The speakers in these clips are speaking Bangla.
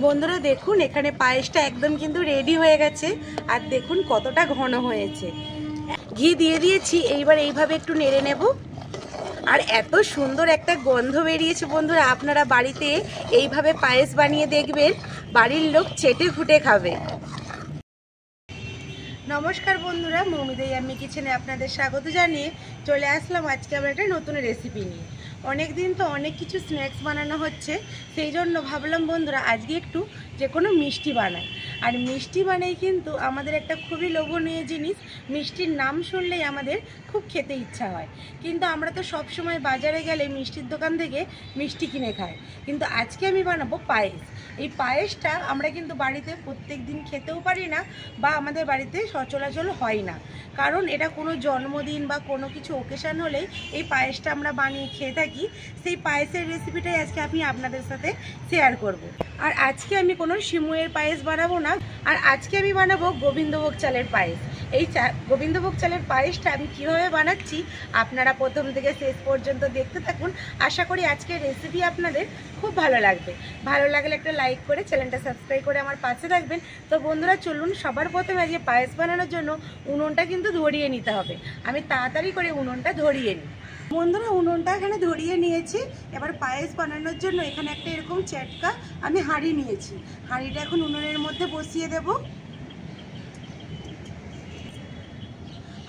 বন্ধুরা দেখুন এখানে পায়েসটা একদম কিন্তু রেডি হয়ে গেছে। আর দেখুন কতটা ঘন হয়েছে। ঘি দিয়ে দিয়েছি, এইবার এইভাবে একটু নেড়ে নেব। আর এত সুন্দর একটা গন্ধ বেরিয়েছে বন্ধুরা, আপনারা বাড়িতে এইভাবে পায়েস বানিয়ে দেখবেন, বাড়ির লোক চেটে ফুটে খাবে। নমস্কার বন্ধুরা, মৌমিদের ইয়াম্মি কিচেনে আপনাদের স্বাগত জানিয়ে চলে আসলাম আজকে আমরা একটা নতুন রেসিপি নিয়ে। অনেক দিন তো অনেক কিছু স্ন্যাক্স বানানো হচ্ছে, সেই জন্য ভাবলাম বন্ধুরা আজকে একটু যে কোনো মিষ্টি বানাই। আর মিষ্টি বানাই কিন্তু আমাদের একটা খুবই লোভনীয় জিনিস। মিষ্টির নাম শুনলেই আমাদের খুব খেতে ইচ্ছা হয়, কিন্তু আমরা তো সব সময় বাজারে গেলে মিষ্টির দোকান থেকে মিষ্টি কিনে খাই। কিন্তু আজকে আমি বানাবো পায়েস। এই পায়েসটা আমরা কিন্তু বাড়িতে প্রত্যেক দিন খেতেও পারি না, বা আমাদের বাড়িতে সচরাচর হয় না, কারণ এটা কোনো জন্মদিন বা কোনো কিছু ওকেশান হলেই এই পায়েসটা আমরা বানিয়ে খেয়ে থাকি। সেই পায়েসের রেসিপিটাই আজকে আমি আপনাদের সাথে শেয়ার করব। আর আজকে আমি কোনো সিমুয়ের পায়েস বানাবো না, আর আজকে আমি বানাবো গোবিন্দভোগ চালের পায়েস। এই গোবিন্দভোগ চালের পায়েসটা আমি কীভাবে বানাচ্ছি আপনারা প্রথম থেকে শেষ পর্যন্ত দেখতে থাকুন। আশা করি আজকের রেসিপি আপনাদের খুব ভালো লাগবে। ভালো লাগলে একটা লাইক করে চ্যানেলটা সাবস্ক্রাইব করে আমার পাশে থাকবেন। তো বন্ধুরা চলুন, সবার প্রথমে আজকে পায়েস বানানোর জন্য উনুনটা কিন্তু ধরিয়ে নিতে হবে। আমি তাড়াতাড়ি করে উনুনটা ধরিয়ে নিই। বন্ধুরা উনুনটা এখানে ধরিয়ে নিয়েছি। এবার পায়েস বানানোর জন্য এখানে একটা এরকম চ্যাটকা আমি হাঁড়ি নিয়েছি। হাঁড়িটা এখন উনুনের মধ্যে বসিয়ে দেব।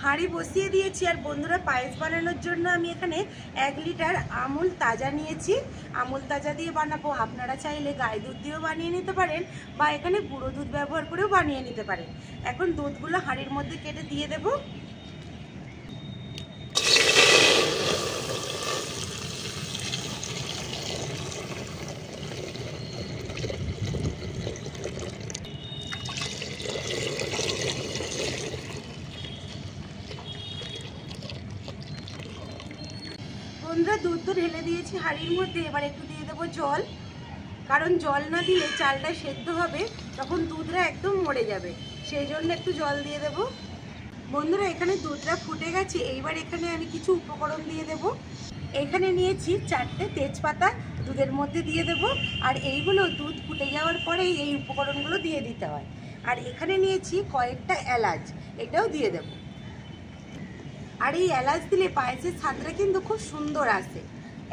হাঁড়ি বসিয়ে দিয়েছি। আর বন্ধুরা পায়েস বানানোর জন্য আমি এখানে 1 লিটার আমুল তাজা নিয়েছি। আমুল তাজা দিয়ে বানাবো। আপনারা চাইলে গাই দুধ দিয়েও বানিয়ে নিতে পারেন, বা এখানে গুঁড়ো দুধ ব্যবহার করেও বানিয়ে নিতে পারেন। এখন দুধগুলো হাঁড়ির মধ্যে কেটে দিয়ে দেবো। বন্ধুরা দুধ তো ঢেলে দিয়েছি হাঁড়ির মধ্যে। এবার একটু দিয়ে দেবো জল, কারণ জল না দিলে চালটা সেদ্ধ হবে, তখন দুধটা একদম মরে যাবে, সেই জন্য একটু জল দিয়ে দেবো। বন্ধুরা এখানে দুধটা ফুটে গেছে। এইবার এখানে আমি কিছু উপকরণ দিয়ে দেব। এখানে নিয়েছি 4টে তেজপাতা, দুধের মধ্যে দিয়ে দেব। আর এইগুলো দুধ ফুটে যাওয়ার পরেই এই উপকরণগুলো দিয়ে দিতে হয়। আর এখানে নিয়েছি কয়েকটা এলাচ, এটাও দিয়ে দেব। আর এই এলাচ দিলে পায়েসের স্বাদটা কিন্তু খুব সুন্দর আসে।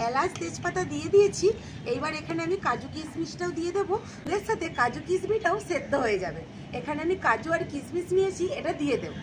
এলাচ তেজপাতা দিয়ে দিয়েছি। এইবার এখানে আমি কাজু কিশমিশটাও দিয়ে দেবো। এর সাথে কাজু কিশমিশটাও সেদ্ধ হয়ে যাবে। এখানে আমি কাজু আর কিশমিশ নিয়েছি, এটা দিয়ে দেব।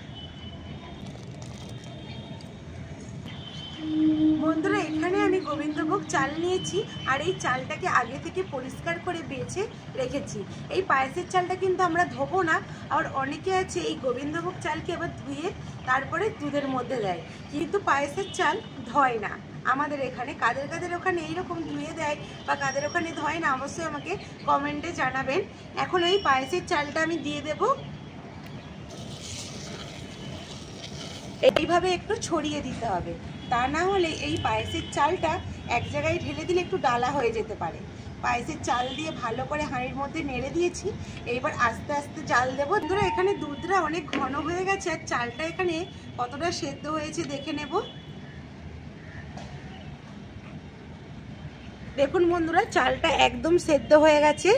বন্ধুরা এখানে আমি গোবিন্দভোগ চাল নিয়েছি। আর এই চালটাকে আগে থেকে পরিষ্কার করে বেছে রেখেছি। এই পায়েসের চালটা কিন্তু আমরা ধোবো না। আর অনেকে আছে এই গোবিন্দভোগ চালকে আবার ধুয়ে তারপরে দুধের মধ্যে দেয়, কিন্তু পায়েসের চাল ধয় না আমাদের এখানে। কাদের কাদের ওখানে এইরকম ধুয়ে দেয় বা কাদের ওখানে ধয় না, অবশ্যই আমাকে কমেন্টে জানাবেন। এখন এই পায়েসের চালটা আমি দিয়ে দেব। এইভাবে একটু ছড়িয়ে দিতে হবে, তা না হলে এই পায়েসের চালটা এক জায়গায় ঢেলে দিলে একটু ডালা হয়ে যেতে পারে। পায়েসের চাল দিয়ে ভালো করে হাঁড়ির মধ্যে নেড়ে দিয়েছি। এইবার আস্তে আস্তে চাল দেবো। বন্ধুরা এখানে দুধটা অনেক ঘন হয়ে গেছে, আর চালটা এখানে কতটা সেদ্ধ হয়েছে দেখে নেব। দেখুন বন্ধুরা চালটা একদম সেদ্ধ হয়ে গেছে।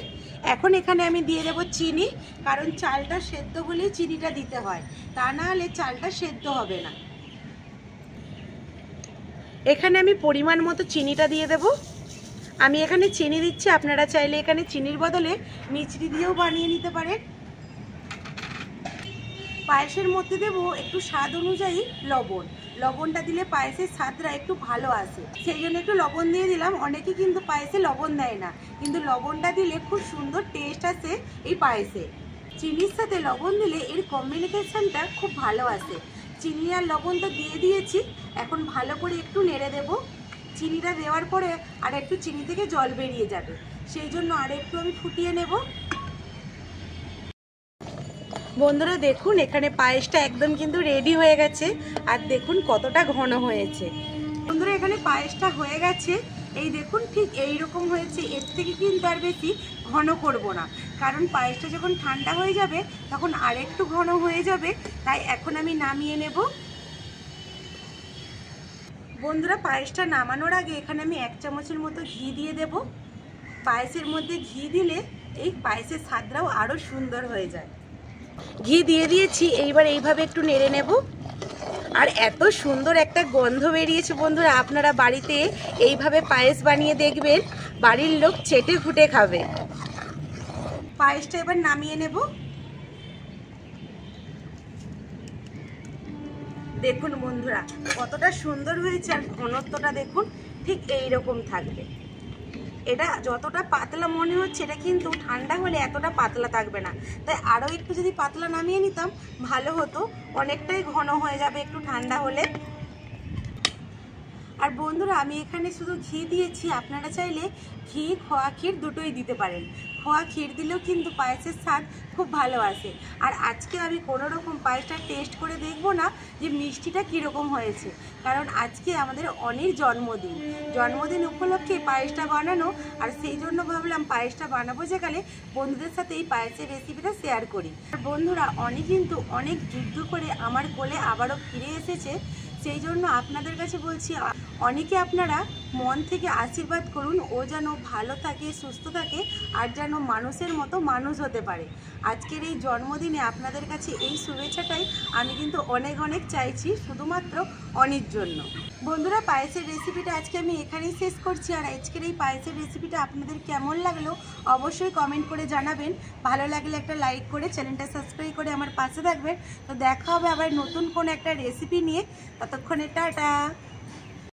এখন এখানে আমি দিয়ে দেবো চিনি, কারণ চালটা সেদ্ধ হলেই চিনিটা দিতে হয়, তা না হলে চালটা সেদ্ধ হবে না। এখানে আমি পরিমাণ মতো চিনিটা দিয়ে দেব। আমি এখানে চিনি দিচ্ছি, আপনারা চাইলে এখানে চিনির বদলে মিছরি দিয়েও বানিয়ে নিতে পারেন। পায়েসের মধ্যে দেব একটু স্বাদ অনুযায়ী লবণ। লবণটা দিলে পায়েসের স্বাদটা একটু ভালো আসে, সেই জন্য একটু লবণ দিয়ে দিলাম। অনেকে কিন্তু পায়েসে লবণ দেয় না, কিন্তু লবণটা দিলে খুব সুন্দর টেস্ট আসে এই পায়েসে। চিনির সাথে লবণ দিলে এর কম্বিনেশনটা খুব ভালো আসে। চিনি আর লবণ তো দিয়ে দিয়েছি, এখন ভালো করে একটু নেড়ে দেব। চিনিটা দেওয়ার পরে আর একটু চিনি থেকে জল বেরিয়ে যাবে, সেই জন্য আর একটু আমি ফুটিয়ে নেব। বন্ধুরা দেখুন এখানে পায়েসটা একদম কিন্তু রেডি হয়ে গেছে। আর দেখুন কতটা ঘন হয়েছে। বন্ধুরা এখানে পায়েসটা হয়ে গেছে, এই দেখুন ঠিক এই রকম হয়েছে। এর থেকে কিন্তু আর বেশি ঘন করব না, কারণ পায়েসটা যখন ঠান্ডা হয়ে যাবে তখন আর একটু ঘন হয়ে যাবে। তাই এখন আমি নামিয়ে নেব। বন্ধুরা পায়েসটা নামানোর আগে এখানে আমি 1 চামচের মতো ঘি দিয়ে দেব। পায়েসের মধ্যে ঘি দিলে এই পায়েসের স্বাদটাও আরও সুন্দর হয়ে যায়। ঘি দিয়ে দিয়েছি, এইবার এইভাবে একটু নেড়ে নেব। আর এত সুন্দর একটা গন্ধ বেরিয়েছে বন্ধুরা, আপনারা বাড়িতে এইভাবে পায়েস বানিয়ে দেখবেন, বাড়ির লোক চেটে ফুটে খাবে। পায়েসটা এবার নামিয়ে নেব। দেখুন বন্ধুরা কতটা সুন্দর হয়েছে, আর ঘনত্বটা দেখুন ঠিক এই রকম থাকবে। এটা যতটা পাতলা মনে হচ্ছে এটা কিন্তু ঠান্ডা হলে এতটা পাতলা থাকবে না, তাই আরও একটু যদি পাতলা নামিয়ে নিতাম ভালো হতো। অনেকটাই ঘন হয়ে যাবে একটু ঠান্ডা হলে। আর বন্ধুরা আমি এখানে শুধু ঘি দিয়েছি, আপনারা চাইলে ঘি খোয়া ক্ষীর দুটোই দিতে পারেন। খোয়া ক্ষীর দিলেও কিন্তু পায়েসের স্বাদ খুব ভালো আসে। আর আজকে আমি কোনো রকম পায়েসটা টেস্ট করে দেখব না যে মিষ্টিটা কীরকম হয়েছে, কারণ আজকে আমাদের অনির জন্মদিন উপলক্ষে পায়েসটা বানানো। আর সেই জন্য ভাবলাম পায়েসটা বানাবো যেখানে বন্ধুদের সাথে এই পায়েসের রেসিপিটা শেয়ার করি। আর বন্ধুরা অনি কিন্তু অনেক যুদ্ধ করে আমার কোলে আবারও ফিরে এসেছে, সেই জন্য আপনাদের কাছে বলছি অনেকে আপনারা মন থেকে আশীর্বাদ করুন, ও যেন ভালো থাকে, সুস্থ থাকে, আর যেন মানুষের মতো মানুষ হতে পারে। আজকের এই জন্মদিনে আপনাদের কাছে এই শুভেচ্ছাটাই আমি কিন্তু অনেক অনেক চাইছি, শুধুমাত্র অনির জন্য। বন্ধুরা পায়েসের রেসিপিটা আজকে আমি এখানেই শেষ করছি। আর আজকের এই পায়েসের রেসিপিটা আপনাদের কেমন লাগলো অবশ্যই কমেন্ট করে জানাবেন। ভালো লাগলে একটা লাইক করে চ্যানেলটা সাবস্ক্রাইব করে আমার পাশে থাকবেন। তো দেখা হবে আবার নতুন কোনো একটা রেসিপি নিয়ে, ততক্ষণে টাটা।